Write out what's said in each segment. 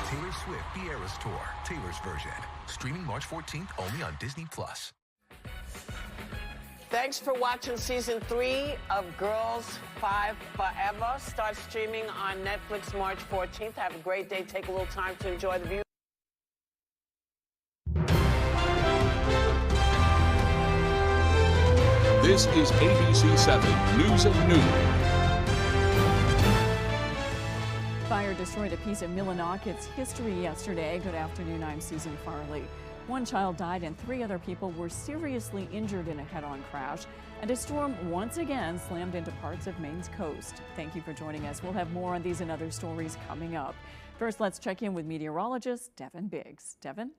Taylor Swift The Eras Tour, Taylor's version. Streaming March 14th only on Disney+. Thanks for watching season 3 of Girls 5 Forever. Start streaming on Netflix March 14th. Have a great day. Take a little time to enjoy the view. This is ABC 7 News at Noon. Fire destroyed a piece of Millenaukett's history yesterday. Good afternoon, I'm Susan Farley. One child died and 3 other people were seriously injured in a head-on crash. And a storm once again slammed into parts of Maine's coast. Thank you for joining us. We'll have more on these and other stories coming up. First, let's check in with meteorologist Devin Biggs. Devin?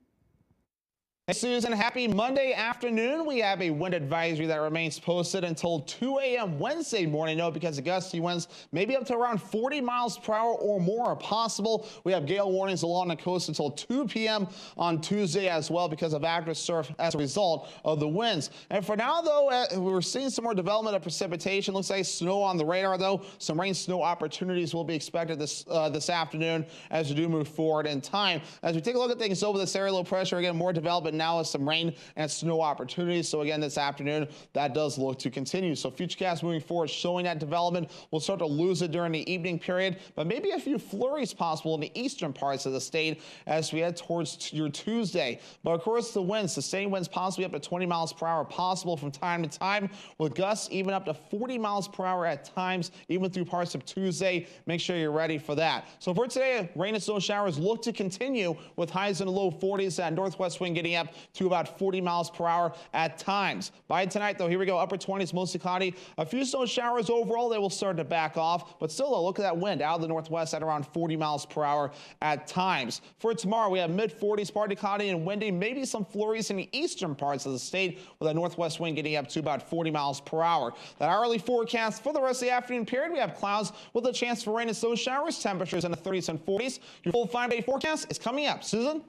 Hey Susan, happy Monday afternoon. We have a wind advisory that remains posted until 2 a.m. Wednesday morning. No, because the gusty winds maybe up to around 40 miles per hour or more are possible. We have gale warnings along the coast until 2 p.m. on Tuesday as well because of active surf as a result of the winds. And for now, though, we're seeing some more development of precipitation. Looks like snow on the radar, though. Some rain snow opportunities will be expected this afternoon as we do move forward in time. As we take a look at things over this area, low pressure, again, more development now with some rain and snow opportunities. So again, this afternoon, that does look to continue. So futurecast moving forward showing that development. We'll start to lose it during the evening period, but maybe a few flurries possible in the eastern parts of the state as we head towards your Tuesday. But of course, the winds, sustained winds possibly up to 20 miles per hour possible from time to time, with gusts even up to 40 miles per hour at times, even through parts of Tuesday. Make sure you're ready for that. So for today, rain and snow showers look to continue with highs in the low 40s and northwest wind getting up to about 40 miles per hour at times. By tonight, though, here we go, upper 20s, mostly cloudy. A few snow showers overall. They will start to back off, but still, though, look at that wind out of the northwest at around 40 miles per hour at times. For tomorrow, we have mid-40s, partly cloudy and windy, maybe some flurries in the eastern parts of the state with a northwest wind getting up to about 40 miles per hour. That hourly forecast for the rest of the afternoon period, we have clouds with a chance for rain and snow showers, temperatures in the 30s and 40s. Your full 5-day forecast is coming up. Susan?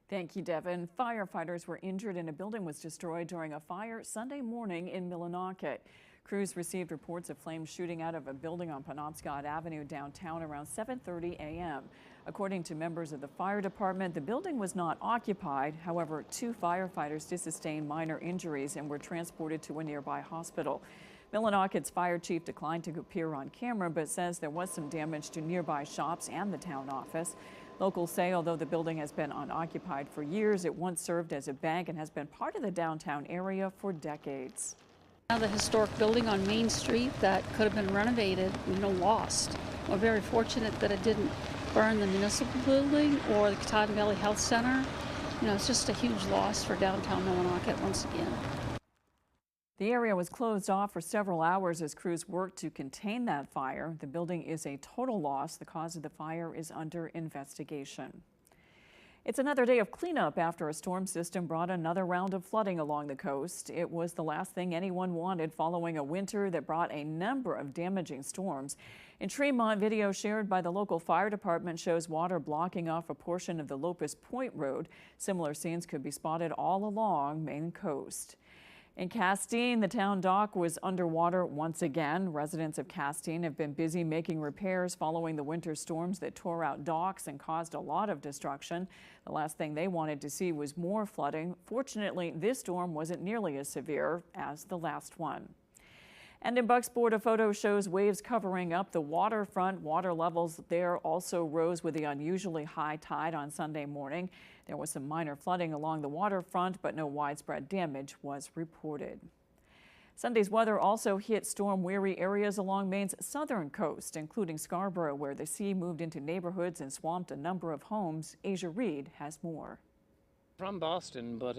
Thank you, Devin. Firefighters were injured and a building was destroyed during a fire Sunday morning in Millinocket. Crews received reports of flames shooting out of a building on Penobscot Avenue downtown around 7:30 a.m. According to members of the fire department, the building was not occupied. However, 2 firefighters did sustain minor injuries and were transported to a nearby hospital. Millinocket's fire chief declined to appear on camera, but says there was some damage to nearby shops and the town office. Locals say although the building has been unoccupied for years, it once served as a bank and has been part of the downtown area for decades. Now the historic building on Main Street that could have been renovated, lost. We're very fortunate that it didn't burn the municipal building or the Katahdin Valley Health Center. It's just a huge loss for downtown Millinocket once again. The area was closed off for several hours as crews worked to contain that fire. The building is a total loss. The cause of the fire is under investigation. It's another day of cleanup after a storm system brought another round of flooding along the coast. It was the last thing anyone wanted following a winter that brought a number of damaging storms. In Tremont, video shared by the local fire department shows water blocking off a portion of the Locust Point Road. Similar scenes could be spotted all along Maine coast. In Castine, the town dock was underwater once again. Residents of Castine have been busy making repairs following the winter storms that tore out docks and caused a lot of destruction. The last thing they wanted to see was more flooding. Fortunately, this storm wasn't nearly as severe as the last one. And in Bucksport, a photo shows waves covering up the waterfront. Water levels there also rose with the unusually high tide on Sunday morning. There was some minor flooding along the waterfront, but no widespread damage was reported. Sunday's weather also hit storm-weary areas along Maine's southern coast, including Scarborough, where the sea moved into neighborhoods and swamped a number of homes. Asia Reed has more. From Boston, but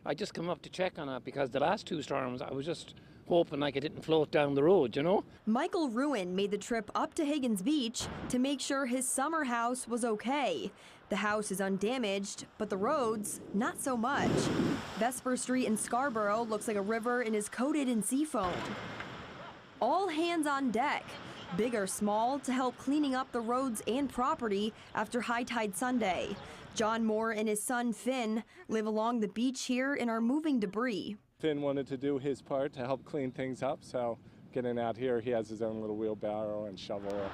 I just come up to check on it because the last 2 storms, I was just hoping like it didn't float down the road, Michael Ruin made the trip up to Higgins Beach to make sure his summer house was okay. The house is undamaged, but the roads, not so much. Vesper Street in Scarborough looks like a river and is coated in sea foam. All hands on deck, big or small, to help cleaning up the roads and property after high tide Sunday. John Moore and his son Finn live along the beach here and are moving debris. Finn wanted to do his part to help clean things up, so getting out here, he has his own little wheelbarrow and shovel.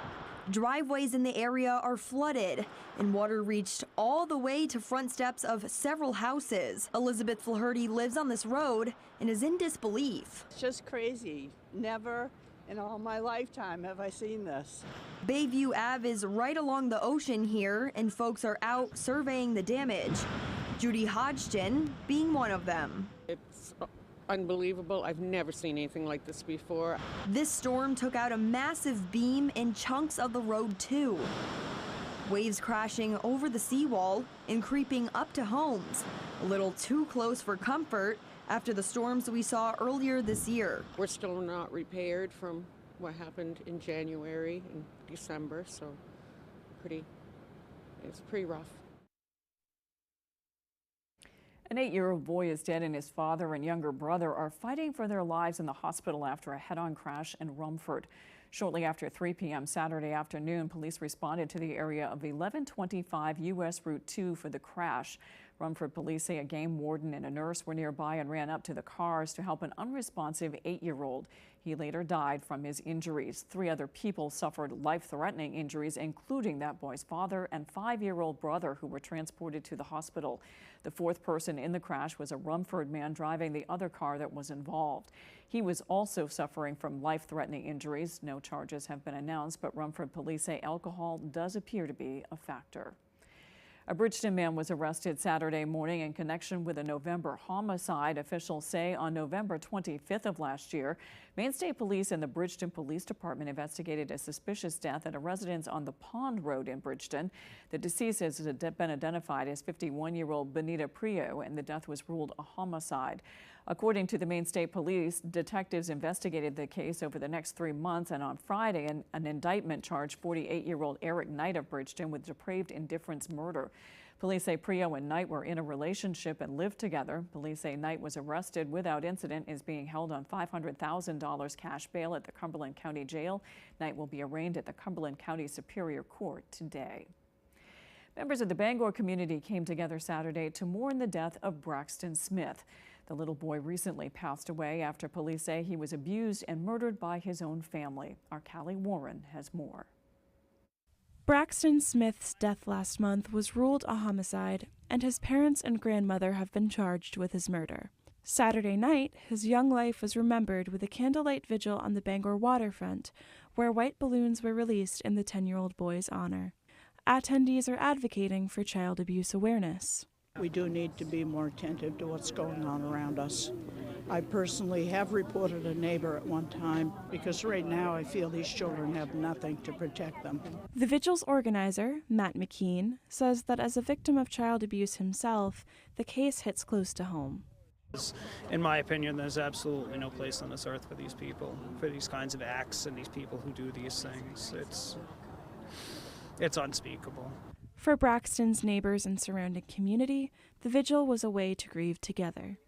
Driveways in the area are flooded, and water reached all the way to front steps of several houses. Elizabeth Flaherty lives on this road and is in disbelief. It's just crazy. Never in all my lifetime have I seen this. Bayview Ave is right along the ocean here, and folks are out surveying the damage. Judy Hodgson being one of them. It's unbelievable. I've never seen anything like this before. This storm took out a massive beam and chunks of the road too. Waves crashing over the seawall and creeping up to homes. A little too close for comfort after the storms we saw earlier this year. We're still not repaired from what happened in January and December, so it's pretty rough. An 8-year-old boy is dead, and his father and younger brother are fighting for their lives in the hospital after a head-on crash in Rumford. Shortly after 3 p.m. Saturday afternoon, police responded to the area of 1125 U.S. Route 2 for the crash. Rumford police say a game warden and a nurse were nearby and ran up to the cars to help an unresponsive 8-year-old. He later died from his injuries. 3 other people suffered life-threatening injuries, including that boy's father and 5-year-old brother, who were transported to the hospital. The 4th person in the crash was a Rumford man driving the other car that was involved. He was also suffering from life-threatening injuries. No charges have been announced, but Rumford police say alcohol does appear to be a factor. A Bridgeton man was arrested Saturday morning in connection with a November homicide. Officials say on November 25th of last year, Maine State Police and the Bridgeton Police Department investigated a suspicious death at a residence on the Pond Road in Bridgeton. The deceased has been identified as 51-year-old Benita Prio, and the death was ruled a homicide. According to the Maine State Police, detectives investigated the case over the next 3 months, and on Friday, an indictment charged 48-year-old Eric Knight of Bridgeton with depraved indifference murder. Police say Prio and Knight were in a relationship and lived together. Police say Knight was arrested without incident, is being held on $500,000 cash bail at the Cumberland County Jail. Knight will be arraigned at the Cumberland County Superior Court today. Members of the Bangor community came together Saturday to mourn the death of Braxton Smith. The little boy recently passed away after police say he was abused and murdered by his own family. Our Callie Warren has more. Braxton Smith's death last month was ruled a homicide, and his parents and grandmother have been charged with his murder. Saturday night, his young life was remembered with a candlelight vigil on the Bangor waterfront, where white balloons were released in the 10-year-old boy's honor. Attendees are advocating for child abuse awareness. We do need to be more attentive to what's going on around us. I personally have reported a neighbor at one time because right now I feel these children have nothing to protect them. The vigil's organizer, Matt McKean, says that as a victim of child abuse himself, the case hits close to home. In my opinion, there's absolutely no place on this earth for these people, for these kinds of acts and these people who do these things. It's unspeakable. For Braxton's neighbors and surrounding community, the vigil was a way to grieve together.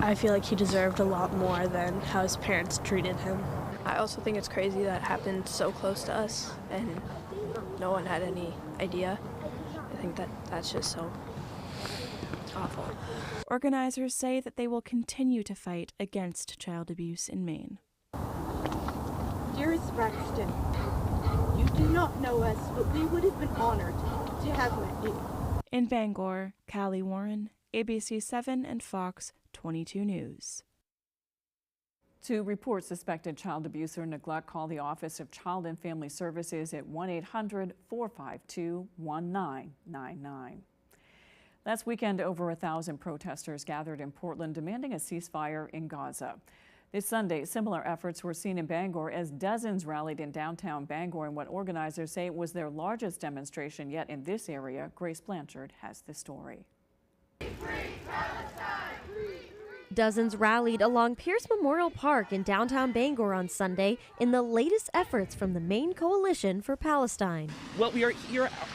I feel like he deserved a lot more than how his parents treated him. I also think it's crazy that it happened so close to us and no one had any idea. I think that's just so awful. Organizers say that they will continue to fight against child abuse in Maine. Dearest Braxton, you do not know us, but we would have been honored to have met you. In Bangor, Callie Warren, ABC 7 and Fox 22 News. To report suspected child abuse or neglect, call the Office of Child and Family Services at 1-800-452-1999. Last weekend, over 1,000 protesters gathered in Portland demanding a ceasefire in Gaza. This Sunday, similar efforts were seen in Bangor as dozens rallied in downtown Bangor in what organizers say was their largest demonstration yet in this area. Grace Blanchard has the story. Dozens rallied along Pierce Memorial Park in downtown Bangor on Sunday in the latest efforts from the Maine Coalition for Palestine. Well, we are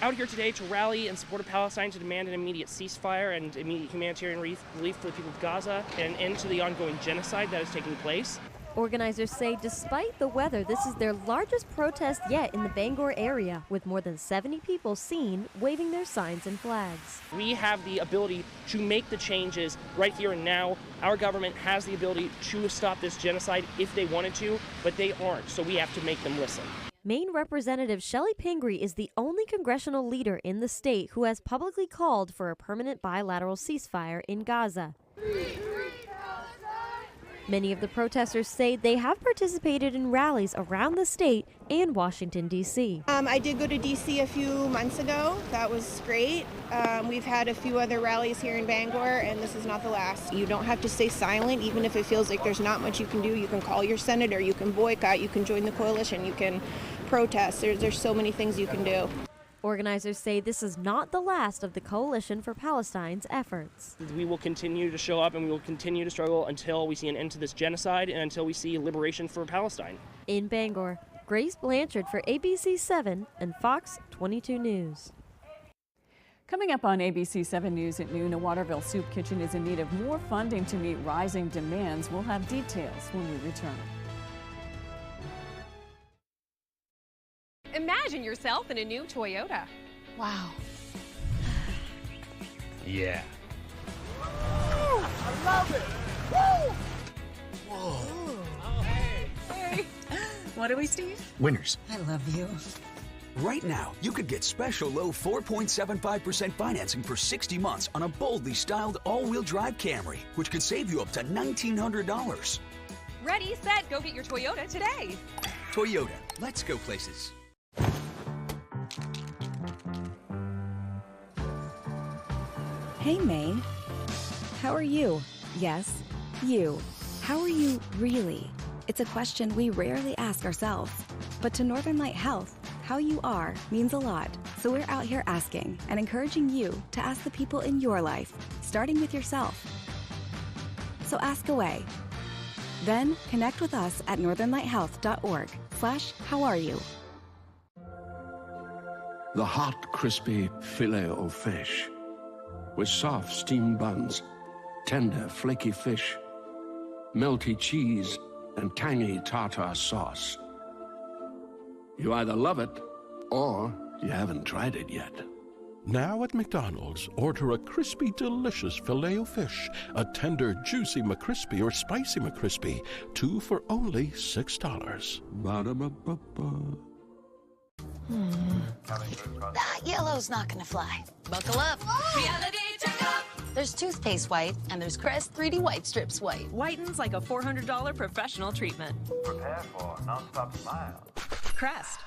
out here today to rally in support of Palestine to demand an immediate ceasefire and immediate humanitarian relief for the people of Gaza and an end to the ongoing genocide that is taking place. Organizers say despite the weather, this is their largest protest yet in the Bangor area, with more than 70 people seen waving their signs and flags. We have the ability to make the changes right here and now. Our government has the ability to stop this genocide if they wanted to, but they aren't, so we have to make them listen. Maine Representative Shelley Pingree is the only congressional leader in the state who has publicly called for a permanent bilateral ceasefire in Gaza. Many of the protesters say they have participated in rallies around the state and Washington, D.C. I did go to D.C. a few months ago. That was great. We've had a few other rallies here in Bangor, and this is not the last. You don't have to stay silent, even if it feels like there's not much you can do. You can call your senator, you can boycott, you can join the coalition, you can protest. There's so many things you can do. Organizers say this is not the last of the Coalition for Palestine's efforts. We will continue to show up and we will continue to struggle until we see an end to this genocide and until we see liberation for Palestine. In Bangor, Grace Blanchard for ABC 7 and Fox 22 News. Coming up on ABC 7 News at noon, a Waterville soup kitchen is in need of more funding to meet rising demands. We'll have details when we return. Imagine yourself in a new Toyota. Wow. Yeah. I love it. Woo! Whoa. Hey. What are we, Steve? Winners. I love you. Right now, you could get special low 4.75% financing for 60 months on a boldly styled all-wheel drive Camry, which could save you up to $1,900. Ready, set, go get your Toyota today. Toyota, let's go places. Hey, Maine. How are you? Yes, you. How are you really? It's a question we rarely ask ourselves. But to Northern Light Health, how you are means a lot. So we're out here asking and encouraging you to ask the people in your life, starting with yourself. So ask away. Then connect with us at northernlighthealth.org/howareyu. The hot, crispy filet o fish with soft steamed buns, tender, flaky fish, melty cheese, and tangy tartar sauce. You either love it or you haven't tried it yet. Now at McDonald's, order a crispy, delicious Filet-O-Fish, a tender, juicy McCrispy or spicy McCrispy, 2 for only $6. Ba-da-ba-ba-ba. That yellow's not gonna fly. Buckle up. Reality checkup. There's toothpaste white and there's Crest 3D White Strips white. Whitens like a $400 professional treatment. Prepare for a non-stop smile. Crest.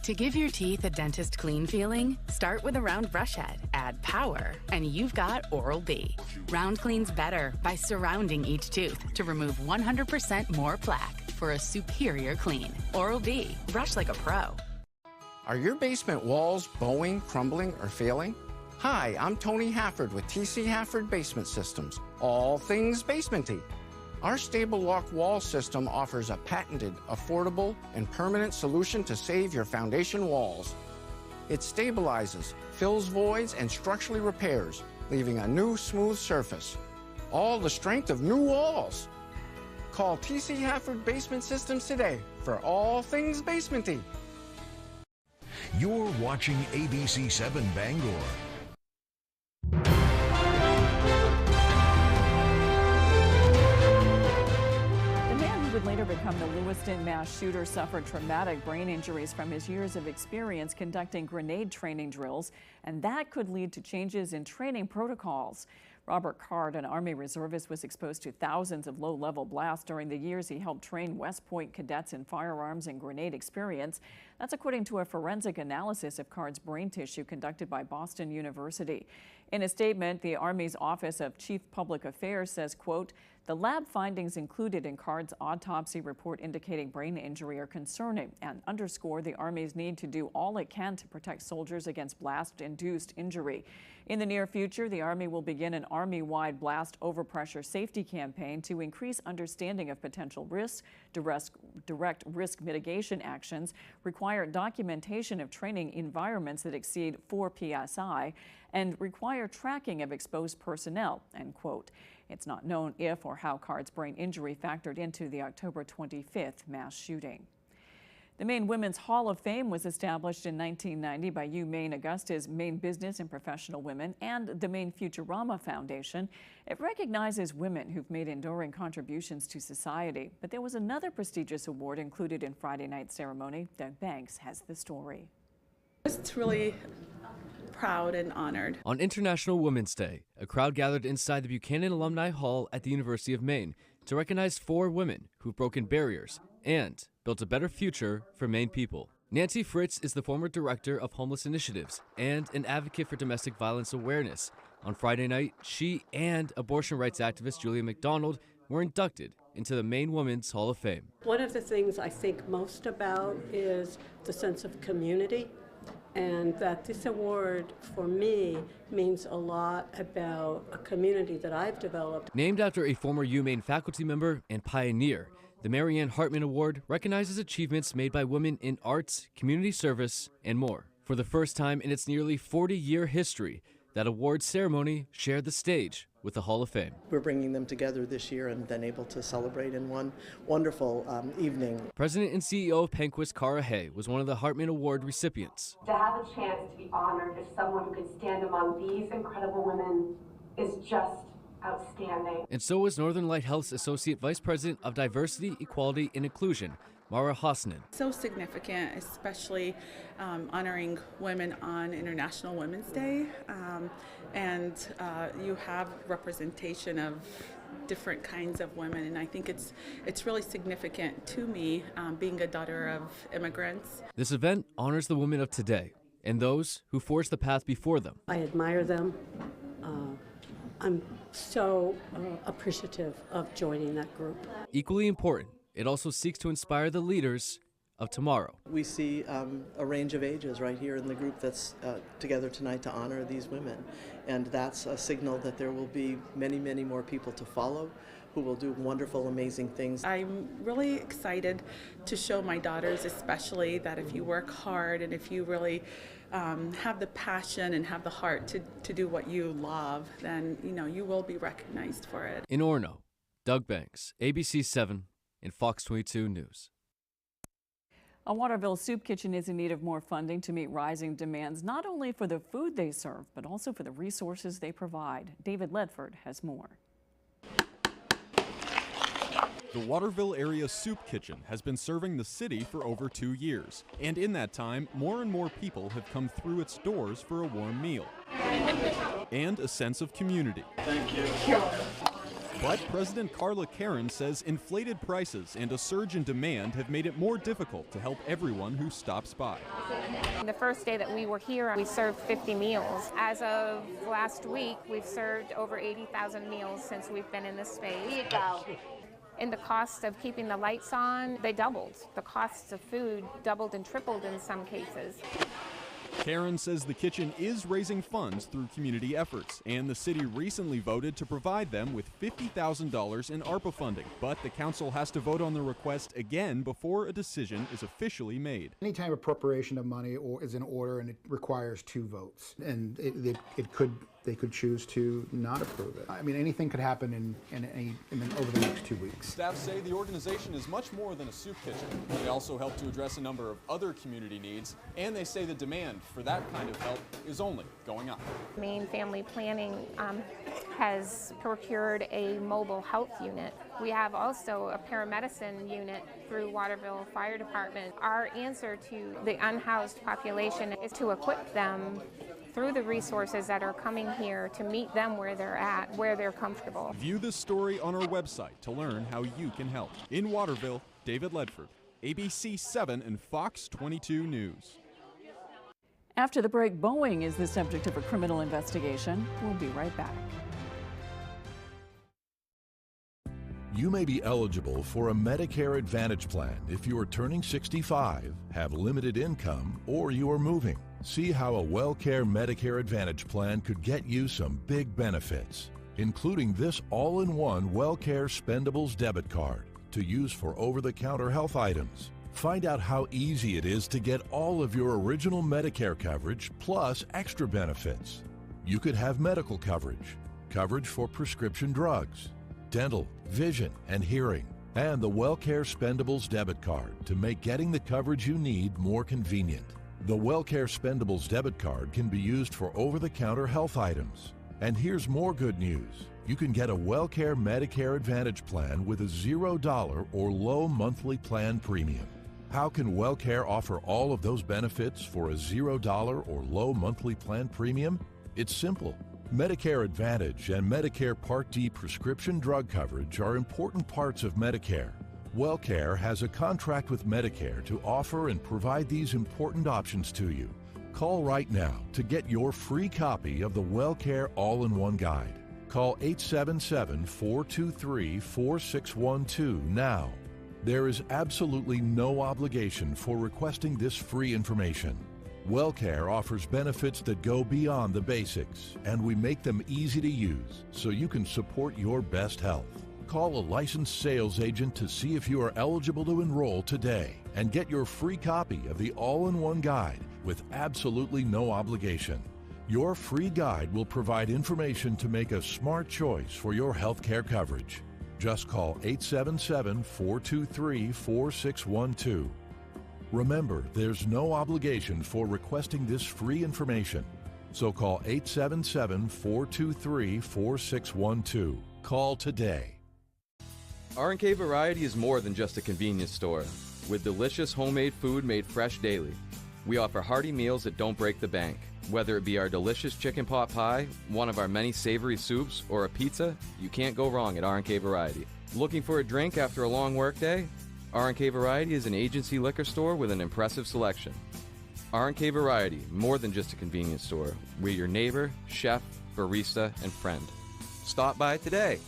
To give your teeth a dentist clean feeling, start with a round brush head, add power, and you've got Oral-B. Round cleans better by surrounding each tooth to remove 100% more plaque for a superior clean. Oral-B, brush like a pro. Are your basement walls bowing, crumbling, or failing? Hi, I'm Tony Hafford with TC Hafford Basement Systems. All things basementy. Our Stable Lock Wall System offers a patented, affordable, and permanent solution to save your foundation walls. It stabilizes, fills voids, and structurally repairs, leaving a new, smooth surface. All the strength of new walls. Call TC Hafford Basement Systems today for all things basementy. You're watching ABC 7 Bangor. Would later become the Lewiston mass shooter suffered traumatic brain injuries from his years of experience conducting grenade training drills, and that could lead to changes in training protocols. Robert Card, an Army reservist, was exposed to thousands of low-level blasts during the years he helped train West Point cadets in firearms and grenade experience. That's according to a forensic analysis of Card's brain tissue conducted by Boston University. In a statement, the Army's Office of Chief Public Affairs says, quote, "The lab findings included in Card's autopsy report indicating brain injury are concerning and underscore the Army's need to do all it can to protect soldiers against blast-induced injury." In the near future, the Army will begin an Army-wide blast overpressure safety campaign to increase understanding of potential risks, direct risk mitigation actions, require documentation of training environments that exceed 4 psi, and require tracking of exposed personnel, end quote. It's not known if or how Card's brain injury factored into the October 25th mass shooting. The Maine Women's Hall of Fame was established in 1990 by UMaine Augusta's Maine Business and Professional Women and the Maine Futurama Foundation. It recognizes women who've made enduring contributions to society. But there was another prestigious award included in Friday night's ceremony. Doug Banks has the story. It's really proud and honored. On International Women's Day, a crowd gathered inside the Buchanan Alumni Hall at the University of Maine to recognize 4 women who've broken barriers and built a better future for Maine people. Nancy Fritz is the former director of homeless initiatives and an advocate for domestic violence awareness. On Friday night, she and abortion rights activist Julia McDonald were inducted into the Maine Women's Hall of Fame. One of the things I think most about is the sense of community, and that this award for me means a lot about a community that I've developed. Named after a former UMaine faculty member and pioneer, the Mary Ann Hartman Award recognizes achievements made by women in arts, community service, and more. For the first time in its nearly 40-year history, that award ceremony shared the stage with the Hall of Fame. We're bringing them together this year and then able to celebrate in one wonderful evening. President and CEO of Penquist, Cara Hay, was one of the Hartman Award recipients. To have a chance to be honored as someone who could stand among these incredible women is just outstanding. And so was Northern Light Health's Associate Vice President of Diversity, Equality, and Inclusion, Mara Hosnan. So significant, especially honoring women on International Women's Day. You have representation of different kinds of women, and I think it's really significant to me, being a daughter of immigrants. This event honors the women of today and those who forged the path before them. I admire them. I'm so appreciative of joining that group. Equally important, it also seeks to inspire the leaders of tomorrow. We see a range of ages right here in the group that's together tonight to honor these women. And that's a signal that there will be many, many more people to follow who will do wonderful, amazing things. I'm really excited to show my daughters especially that if you work hard and if you really have the passion and have the heart to do what you love, then you will be recognized for it. In Orono, Doug Banks, ABC 7 and Fox 22 News. A Waterville soup kitchen is in need of more funding to meet rising demands, not only for the food they serve, but also for the resources they provide. David Ledford has more. The Waterville Area Soup Kitchen has been serving the city for over 2 years. And in that time, more and more people have come through its doors for a warm meal and a sense of community. Thank you. But President Carla Karen says inflated prices and a surge in demand have made it more difficult to help everyone who stops by. The first day that we were here, we served 50 meals. As of last week, we've served over 80,000 meals since we've been in this space. And the cost of keeping the lights on, they doubled. The costs of food doubled and tripled in some cases. Karen says the kitchen is raising funds through community efforts, and the city recently voted to provide them with $50,000 in ARPA funding. But the council has to vote on the request again before a decision is officially made. Anytime appropriation of money is in order and it requires 2 votes, and they could choose to not approve it. I mean, anything could happen over the next 2 weeks. Staff say the organization is much more than a soup kitchen. They also help to address a number of other community needs, and they say the demand for that kind of help is only going up. Maine Family Planning has procured a mobile health unit. We have also a paramedicine unit through Waterville Fire Department. Our answer to the unhoused population is to equip them through the resources that are coming here to meet them where they're at, where they're comfortable. View this story on our website to learn how you can help. In Waterville, David Ledford, ABC 7 and Fox 22 News. After the break, Boeing is the subject of a criminal investigation. We'll be right back. You may be eligible for a Medicare Advantage plan if you are turning 65, have limited income, or you are moving. See how a WellCare Medicare Advantage plan could get you some big benefits, including this all-in-one WellCare Spendables debit card to use for over-the-counter health items. Find out how easy it is to get all of your original Medicare coverage plus extra benefits. You could have medical coverage, coverage for prescription drugs, dental, vision, and hearing, and the WellCare Spendables debit card to make getting the coverage you need more convenient. The WellCare Spendables debit card can be used for over-the-counter health items. And here's more good news. You can get a WellCare Medicare Advantage plan with a $0 or low monthly plan premium. How can WellCare offer all of those benefits for a $0 or low monthly plan premium? It's simple. Medicare Advantage and Medicare Part D prescription drug coverage are important parts of Medicare. WellCare has a contract with Medicare to offer and provide these important options to you. Call right now to get your free copy of the WellCare All-in-One Guide. Call 877-423-4612 now. There is absolutely no obligation for requesting this free information. WellCare offers benefits that go beyond the basics, and we make them easy to use so you can support your best health. Call a licensed sales agent to see if you are eligible to enroll today and get your free copy of the All-in-One Guide with absolutely no obligation. Your free guide will provide information to make a smart choice for your health care coverage. Just call 877-423-4612. Remember, there's no obligation for requesting this free information. So call 877-423-4612. Call today. R&K Variety is more than just a convenience store. With delicious homemade food made fresh daily. We offer hearty meals that don't break the bank. Whether it be our delicious chicken pot pie, one of our many savory soups, or a pizza, you can't go wrong at R&K Variety. Looking for a drink after a long workday? R&K Variety is an agency liquor store with an impressive selection. R&K Variety, more than just a convenience store. We're your neighbor, chef, barista, and friend. Stop by today.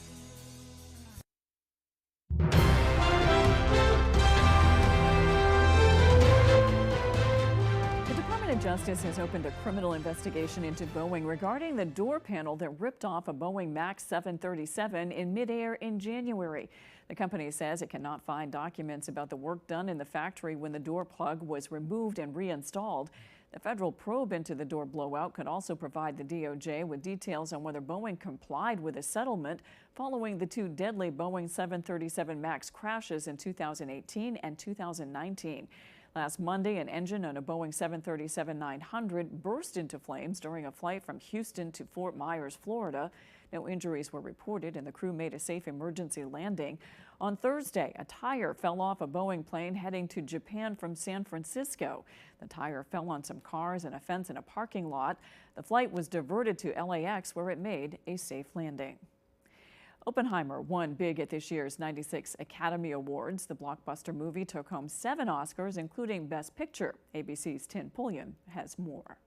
Justice has opened a criminal investigation into Boeing regarding the door panel that ripped off a Boeing MAX 737 in midair in January. The company says it cannot find documents about the work done in the factory when the door plug was removed and reinstalled. The federal probe into the door blowout could also provide the DOJ with details on whether Boeing complied with a settlement following the two deadly Boeing 737 MAX crashes in 2018 and 2019. Last Monday, an engine on a Boeing 737-900 burst into flames during a flight from Houston to Fort Myers, Florida. No injuries were reported, and the crew made a safe emergency landing. On Thursday, a tire fell off a Boeing plane heading to Japan from San Francisco. The tire fell on some cars and a fence in a parking lot. The flight was diverted to LAX, where it made a safe landing. Oppenheimer won big at this year's 96 Academy Awards. The blockbuster movie took home 7 Oscars, including Best Picture. ABC's Tin Pulliam has more.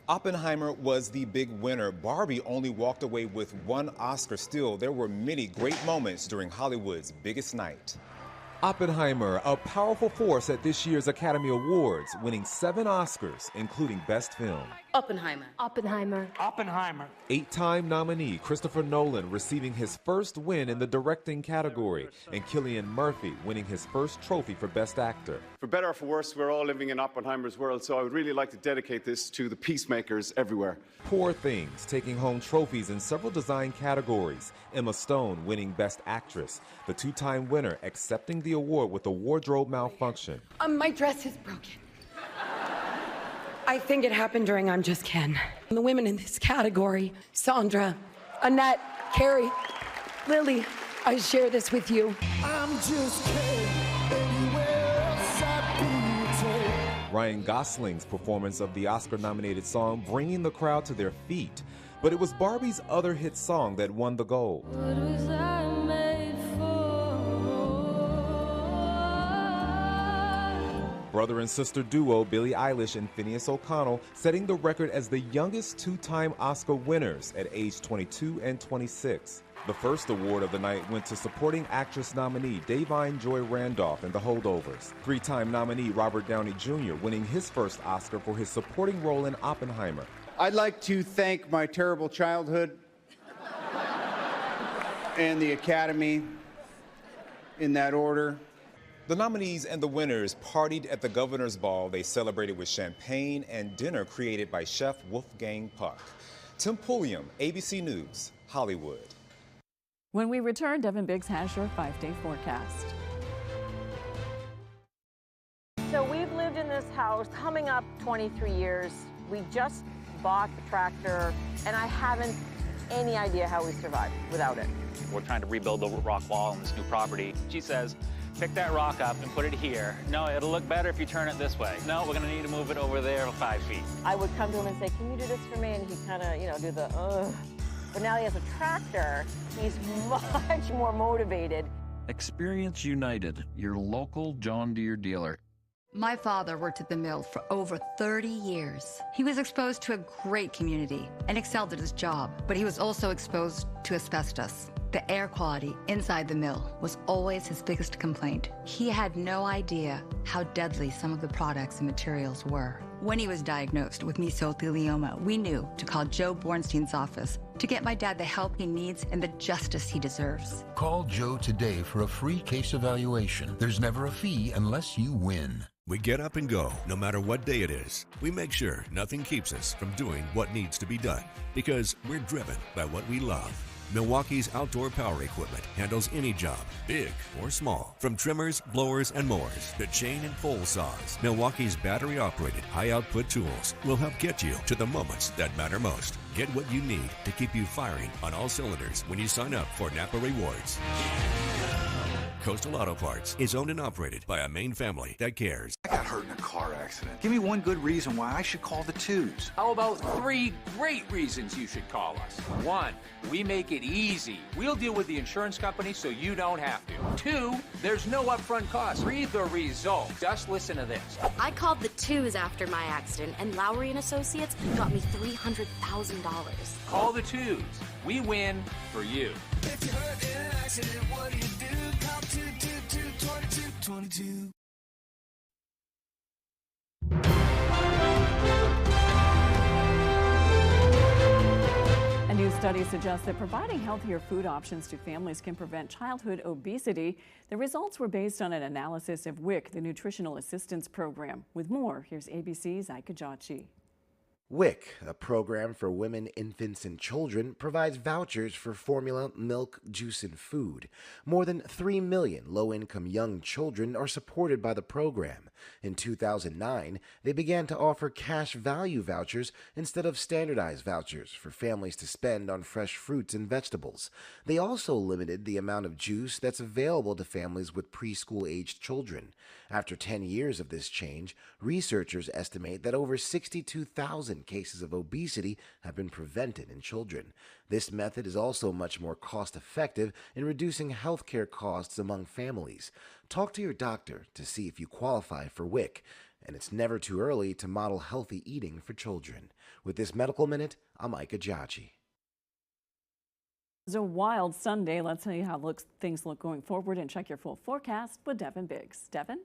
Oppenheimer was the big winner. Barbie only walked away with 1 Oscar. Still, there were many great moments during Hollywood's biggest night. Oppenheimer, a powerful force at this year's Academy Awards, winning 7 Oscars, including Best Film. Oppenheimer. Oppenheimer. Oppenheimer. 8-time nominee Christopher Nolan receiving his first win in the directing category, and Cillian Murphy winning his first trophy for Best Actor. For better or for worse, we're all living in Oppenheimer's world, so I would really like to dedicate this to the peacemakers everywhere. Poor Things taking home trophies in several design categories. Emma Stone winning Best Actress. The 2-time winner accepting the award with a wardrobe malfunction. My dress is broken. I think it happened during I'm Just Ken. The women in this category, Sandra, Annette, Carrie, Lily, I share this with you. I'm just Ken. Ryan Gosling's performance of the Oscar-nominated song bringing the crowd to their feet. But it was Barbie's other hit song that won the gold. Brother and sister duo Billie Eilish and Phineas O'Connell setting the record as the youngest 2-time Oscar winners at age 22 and 26. The first award of the night went to supporting actress nominee Davine Joy Randolph in The Holdovers. Three-time nominee Robert Downey Jr. winning his first Oscar for his supporting role in Oppenheimer. I'd like to thank my terrible childhood and the Academy in that order. The nominees and the winners partied at the Governor's Ball. They celebrated with champagne and dinner created by Chef Wolfgang Puck. Tim Pulliam, ABC News, Hollywood. When we return, Devin Biggs has your 5-day forecast. So we've lived in this house coming up 23 years. We just bought the tractor, and I haven't any idea how we survived without it. We're trying to rebuild the rock wall on this new property. She says, pick that rock up and put it here. No, it'll look better if you turn it this way. No, we're gonna need to move it over there 5 feet. I would come to him and say, can you do this for me? And he'd kind of, do the, ugh. But now he has a tractor, he's much more motivated. Experience United, your local John Deere dealer. My father worked at the mill for over 30 years. He was exposed to a great community and excelled at his job, but he was also exposed to asbestos. The air quality inside the mill was always his biggest complaint. He had no idea how deadly some of the products and materials were. When he was diagnosed with mesothelioma, we knew to call Joe Bornstein's office to get my dad the help he needs and the justice he deserves. Call Joe today for a free case evaluation. There's never a fee unless you win. We get up and go, no matter what day it is. We make sure nothing keeps us from doing what needs to be done, because we're driven by what we love. Milwaukee's outdoor power equipment handles any job, big or small. From trimmers, blowers, and mowers to chain and pole saws, Milwaukee's battery-operated high-output tools will help get you to the moments that matter most. Get what you need to keep you firing on all cylinders when you sign up for Napa Rewards. Coastal Auto Parts is owned and operated by a Maine family that cares. I got hurt in a car accident. Give me one good reason why I should call the twos. How about 3 great reasons you should call us? 1, we make it easy. We'll deal with the insurance company so you don't have to. 2, there's no upfront cost. Read the result. Just listen to this. I called the twos after my accident, and Lowry and Associates got me $300,000. Call the twos. We win for you. If you're hurt in an accident, what do you do? Call 222-2222. A new study suggests that providing healthier food options to families can prevent childhood obesity. The results were based on an analysis of WVII, the Nutritional Assistance Program. With more, here's ABC's Ika Jachi. WVII, a program for women, infants, and children, provides vouchers for formula, milk, juice, and food. More than 3 million low-income young children are supported by the program. In 2009, they began to offer cash value vouchers instead of standardized vouchers for families to spend on fresh fruits and vegetables. They also limited the amount of juice that's available to families with preschool-aged children. After 10 years of this change, researchers estimate that over 62,000 cases of obesity have been prevented in children. This method is also much more cost-effective in reducing healthcare costs among families. Talk to your doctor to see if you qualify for WVII, and it's never too early to model healthy eating for children. With this Medical Minute, I'm Ika Jachi. It's a wild Sunday. Let's tell you how things look going forward and check your full forecast with Devin Biggs. Devin?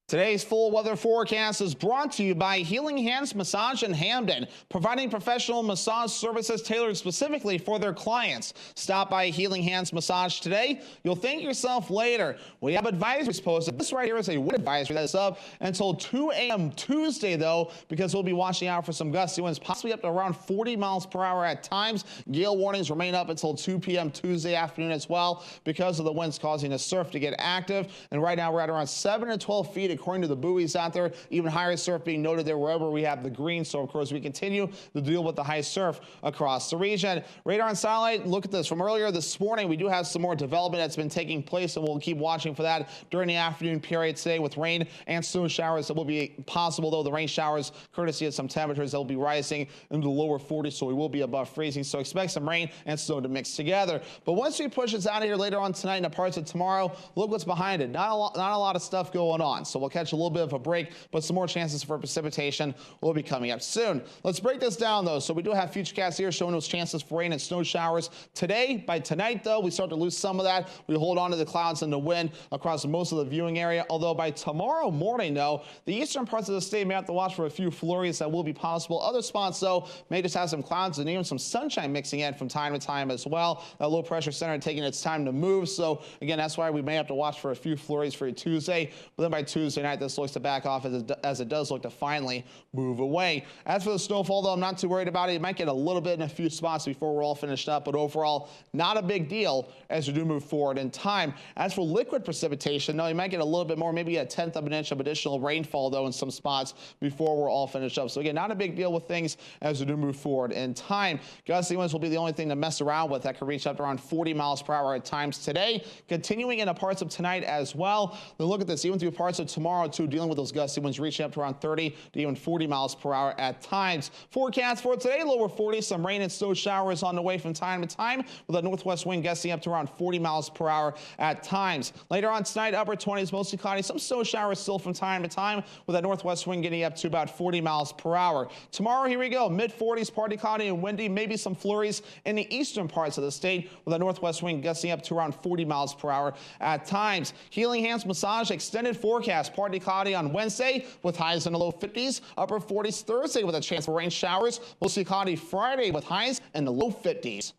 Today's full weather forecast is brought to you by Healing Hands Massage in Hamden, providing professional massage services tailored specifically for their clients. Stop by Healing Hands Massage today. You'll thank yourself later. We have advisories posted. This right here is a wind advisory that is up until 2 a.m. Tuesday, though, because we'll be watching out for some gusty winds, possibly up to around 40 miles per hour at times. Gale warnings remain up until 2 p.m. Tuesday afternoon as well because of the winds causing the surf to get active. And right now we're at around 7 to 12 feet according to the buoys out there. Even higher surf being noted there wherever we have the green. So of course we continue to deal with the high surf across the region. Radar and satellite, look at this from earlier this morning. We do have some more development that's been taking place, and we'll keep watching for that during the afternoon period today with rain and snow showers that will be possible, though the rain showers, courtesy of some temperatures that will be rising into the lower 40s, so we will be above freezing. So expect some rain and snow to mix together. But once we push this out of here later on tonight and the parts of tomorrow, look what's behind it. Not a lot of stuff going on. So we'll we'll catch a little bit of a break, but some more chances for precipitation will be coming up soon. Let's break this down, though. So we do have futurecasts here showing those chances for rain and snow showers today. By tonight, though, we start to lose some of that. We hold on to the clouds and the wind across most of the viewing area, although by tomorrow morning, though, the eastern parts of the state may have to watch for a few flurries that will be possible. Other spots, though, may just have some clouds and even some sunshine mixing in from time to time as well. That low pressure center taking its time to move. So again, that's why we may have to watch for a few flurries for Tuesday. But then by Tuesday night, this looks to back off as it does look to finally move away. As for the snowfall, though, I'm not too worried about it. It might get a little bit in a few spots before we're all finished up, but overall, not a big deal as we do move forward in time. As for liquid precipitation, no, you might get a little bit more, maybe a 1/10 of an inch of additional rainfall, though, in some spots before we're all finished up. So again, not a big deal with things as we do move forward in time. Gusty winds will be the only thing to mess around with. That could reach up to around 40 miles per hour at times today, continuing into parts of tonight as well. Then look at this, even through parts of tomorrow, too, dealing with those gusty winds reaching up to around 30 to even 40 miles per hour at times. Forecast for today, lower 40s, some rain and snow showers on the way from time to time, with a northwest wind gusting up to around 40 miles per hour at times. Later on tonight, upper 20s, mostly cloudy, some snow showers still from time to time, with a northwest wind getting up to about 40 miles per hour. Tomorrow, here we go, mid-40s, partly cloudy and windy, maybe some flurries in the eastern parts of the state, with a northwest wind gusting up to around 40 miles per hour at times. Healing Hands Massage extended forecast, partly cloudy on Wednesday with highs in the low 50s, upper 40s Thursday with a chance for rain showers, mostly cloudy Friday with highs in the low 50s.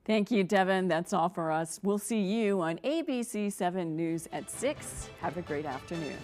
Thank you, Devin. That's all for us. We'll see you on ABC 7 News at 6. Have a great afternoon.